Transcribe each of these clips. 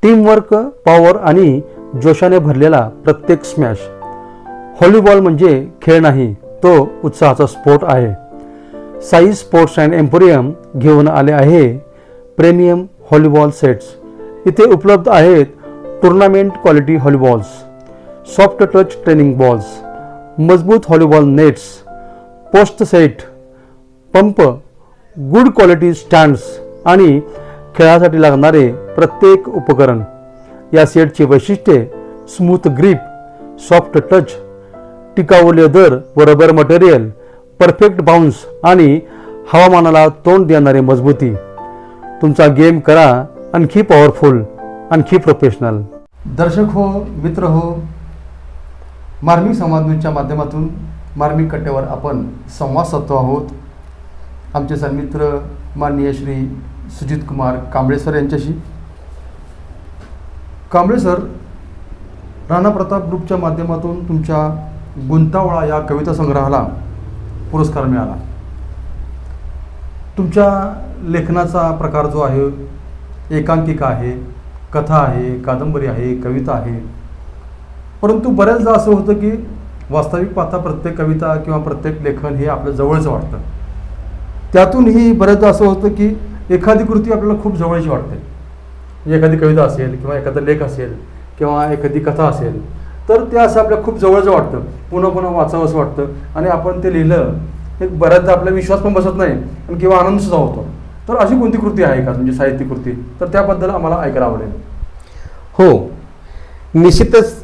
Teamwork, power आणि जोशाने भरलेला प्रत्येक स्मॅश. व्हॉलीबॉल म्हणजे खेळ नाही, तो उत्साहाचा स्पोर्ट आहे. साई स्पोर्ट्स अँड एम्पोरियम घेऊन आले आहे प्रीमियम व्हॉलीबॉल सेट्स. इथे उपलब्ध आहेत tournament quality volleyballs, soft touch training balls, मजबूत volleyball nets, post set, pump, good quality stands आणि खेळासाठी लागणारे प्रत्येक उपकरण. या सेटची वैशिष्ट्ये स्मूथ ग्रिप, सॉफ्ट टच, टिकाऊ लेदर व रबर मटेरियल, परफेक्ट बाउन्स आणि हवामानाला तोंड देणारी मजबूती. तुमचा गेम करा आणखी पॉवरफुल, आणखी प्रोफेशनल. दर्शक हो, मित्र हो, मार्मिक संवाद न्यूजच्या माध्यमातून मार्मिक कट्ट्यावर आपण संवाद साधतो आहोत आमचे सन्मित्र माननीय श्री सुजित कुमार कांबळे सर यांच्याशी. कांबळे सर, राणा प्रताप ग्रुपच्या माध्यमातून तुमच्या गुंतावळा या कविता संग्रहाला पुरस्कार मिळाला. तुमच्या लेखनाचा प्रकार जो आहे, एकांकिका आहे, कथा आहे, कादंबरी आहे, कविता आहे. परंतु बऱ्याचदा असं होतं की वास्तविक पाहता प्रत्येक कविता किंवा प्रत्येक लेखन हे आपल्या जवळचं वाटतं. त्यातूनही बऱ्याचदा असं होतं की एखादी कृती आपल्याला खूप जवळची वाटते. एखादी कविता असेल किंवा एखादा लेख असेल किंवा एखादी कथा असेल तर ते असं आपल्या खूप जवळचं वाटतं, पुन्हा पुन्हा वाचावं असं वाटतं आणि आपण ते लिहिलं एक बऱ्याचदा आपला विश्वास पण बसत नाही आणि किंवा आनंद सुद्धा होतो. तर अशी कोणती कृती आहे का म्हणजे साहित्य कृती, तर त्याबद्दल आम्हाला ऐकायला आवडेल. हो, निश्चितच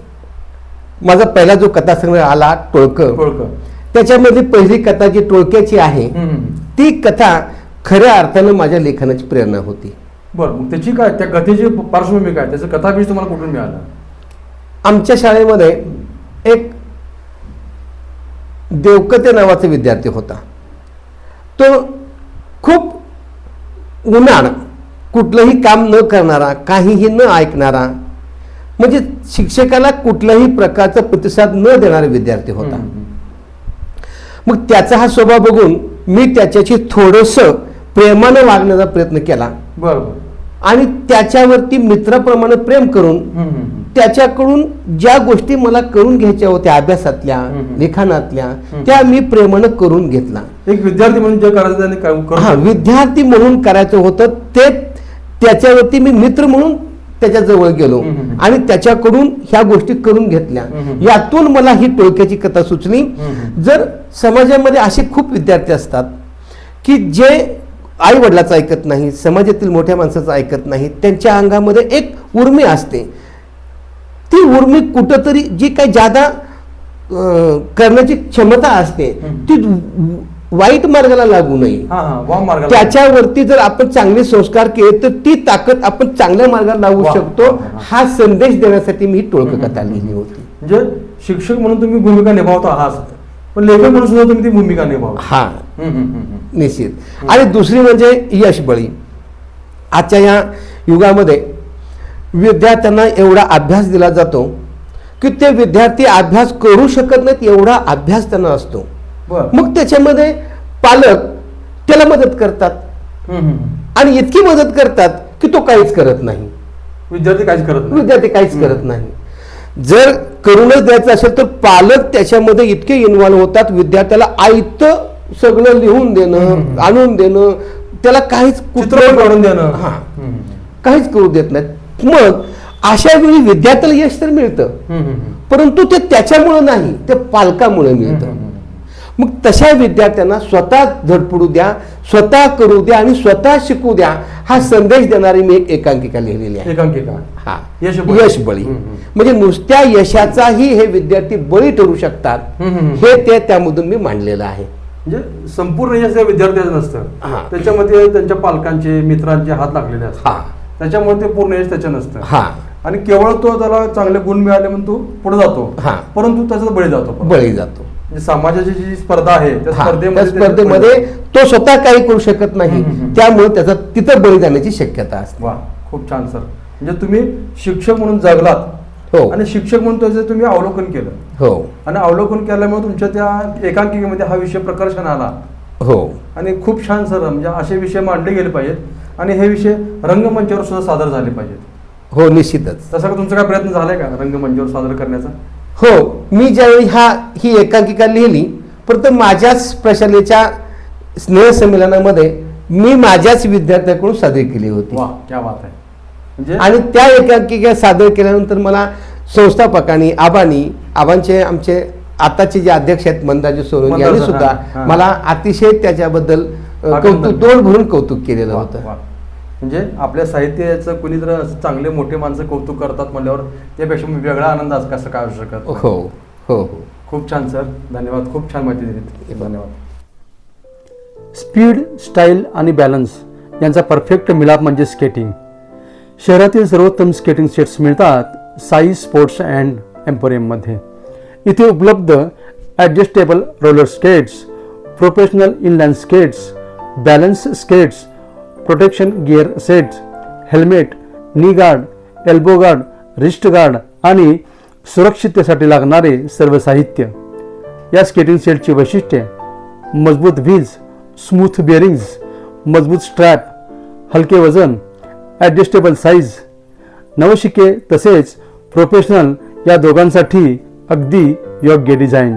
माझा पहिला जो कथासंग्रह आला टोळकं, त्याच्यामध्ये पहिली कथा जी टोळक्याची आहे ती कथा खऱ्या अर्थानं माझ्या लेखनाची प्रेरणा होती. बरं, मग त्याची काय, त्या कथेची पार्श्वभूमी काय, त्याचं कथाबीज तुम्हाला कुठून मिळालं? आमच्या शाळेमध्ये एक देवकते नावाचा विद्यार्थी होता. तो खूप उन्हाळ, कुठलंही काम न करणारा, काहीही न ऐकणारा, म्हणजे शिक्षकाला कुठल्याही प्रकारचा प्रतिसाद न देणारा विद्यार्थी होता. मग त्याचा हा स्वभाव बघून मी त्याच्याशी थोडंसं प्रेमानं वागण्याचा प्रयत्न केला. बरोबर. आणि त्याच्यावरती मित्राप्रमाणे प्रेम करून त्याच्याकडून ज्या गोष्टी मला करून घ्यायच्या होत्या अभ्यासातल्या, लिखाणातल्या, त्या मी प्रेमानं करून घेतला. एक विद्यार्थी म्हणून जे करायचं, हा, विद्यार्थी म्हणून करायचं होतं ते त्याच्यावरती मी मित्र म्हणून त्याच्या जवळ गेलो आणि त्याच्याकडून ह्या गोष्टी करून घेतल्या. यातून मला ही टोळक्याची कथा सुचली. जर समाजामध्ये असे खूप विद्यार्थी असतात की जे आई वडिलाचं ऐकत नाही, समाजातील मोठ्या माणसाचं ऐकत नाही, त्यांच्या अंगामध्ये एक उर्मी असते. ती उर्मी कुठंतरी जी काही जादा करण्याची क्षमता असते ती वाईट मार्गाला लागू नये, त्याच्यावरती जर आपण चांगले संस्कार केले तर ती ताकद आपण चांगल्या मार्गाला लागू शकतो. हा संदेश देण्यासाठी मी टोळकं कथा लिहिली होती. म्हणजे शिक्षक म्हणून तुम्ही भूमिका निभावता आहात, पण लेखक म्हणून सुद्धा तुम्ही ती भूमिका निभावता. हा, निश्चित. आणि दुसरी म्हणजे यशबळी. आजच्या या युगामध्ये विद्यार्थ्यांना एवढा अभ्यास दिला जातो की ते विद्यार्थी अभ्यास करू शकत नाहीत, एवढा अभ्यास त्यांना असतो. मग त्याच्यामध्ये पालक त्याला मदत करतात आणि इतकी मदत करतात की तो काहीच करत नाही. विद्यार्थी काहीच करत नाही. जर करूनच द्यायचं असेल तर पालक त्याच्यामध्ये इतके इन्व्हॉल्व होतात, विद्यार्थ्याला आयतं सगळं लिहून देणं, आणून देणं, त्याला काहीच काढून देणं, काहीच करू देत नाहीत. मग अशा वेळी विद्यार्थ्याला यश तर मिळतं, परंतु ते त्याच्यामुळे नाही, ते पालकामुळे मिळतं. मग तशा विद्यार्थ्यांना स्वतः धडपडू द्या, स्वतः करू द्या आणि स्वतः शिकू द्या, हा संदेश देणारी मी एक एकांकिका लिहिलेली आहे. एकांकिका, हा, यशबळी. म्हणजे नुसत्या यशाचाही हे विद्यार्थी बळी ठरू शकतात हे ते त्यामधून मी मांडलेलं आहे. म्हणजे संपूर्ण यश विद्यार्थ्याचं नसतं, त्याच्यामध्ये त्यांच्या पालकांचे, मित्रांचे हात लागलेले असतात, त्याच्यामुळे ते पूर्ण यश त्याच्या नसतं. आणि केवळ तो त्याला चांगले गुण मिळाले म्हणून तो पुढे जातो, परंतु त्याचा बळी जातो. समाजाची जी स्पर्धा आहे त्या स्पर्धेमध्ये तो स्वतः काही करू शकत नाही, त्यामुळे त्याचा तिथं बळी जाण्याची शक्यता असते. वा, खूप छान सर. म्हणजे तुम्ही शिक्षक म्हणून जगलात, हो, आणि शिक्षक म्हणून त्याचं तुम्ही अवलोकन केलं, हो, आणि अवलोकन केल्यामुळे तुमच्या त्या एकांकिकेमध्ये हा विषय प्रकर्षण आला, हो, आणि खूप छान सर. म्हणजे असे विषय मांडले गेले पाहिजेत आणि हे विषय रंगमंचावर सुद्धा सादर झाले पाहिजेत. हो निश्चितच. तसा का तुमचा काय प्रयत्न झालाय का रंगमंचावर सादर करण्याचा? हो, मी ज्यावेळी ही एकांकिका लिहिली, परंतु माझ्याच प्रशालेच्या स्नेहसंमेलनामध्ये मी माझ्याच विद्यार्थ्याकडून सादर केली होती. वा, क्या बात आहे. म्हणजे आणि त्या एकांकिका सादर केल्यानंतर मला संस्थापकांनी आबांचे आमचे आताचे जे अध्यक्ष आहेत मंदाजी सोळंकी यांनी हा, सुद्धा हा. मला अतिशय त्याच्याबद्दल कौतुक, तोड भरून कौतुक केलेलं वा, होतं. वा. म्हणजे आपल्या साहित्याचं कुणी जर असं चांगले मोठे माणसं कौतुक करतात म्हणल्यावर त्यापेक्षा वेगळा आनंद आज कसं काय असू शकत. हो हो हो. खूप छान सर, धन्यवाद. खूप छान माहिती दिली, धन्यवाद. स्पीड, स्टाईल आणि बॅलन्स यांचा परफेक्ट मिलाप म्हणजे स्केटिंग. शहरातील सर्वोत्तम स्केटिंग सेट्स मिळतात साई स्पोर्ट्स अँड एम्पोरियममध्ये. इथे उपलब्ध adjustable roller skates, professional inline skates, balance skates, protection gear sets, helmet, नी guard, elbow guard, wrist guard आणि सुरक्षिततेसाठी लागणारे सर्व साहित्य. या स्केटिंग सेटची वैशिष्ट्ये: मजबूत व्हील्स, स्मूथ बेअरिंग्ज, मजबूत स्ट्रॅप, हलके वजन, ॲडजस्टेबल साईज. नवशिके तसेच प्रोफेशनल या दोघांसाठी अगदी योग्य डिझाईन.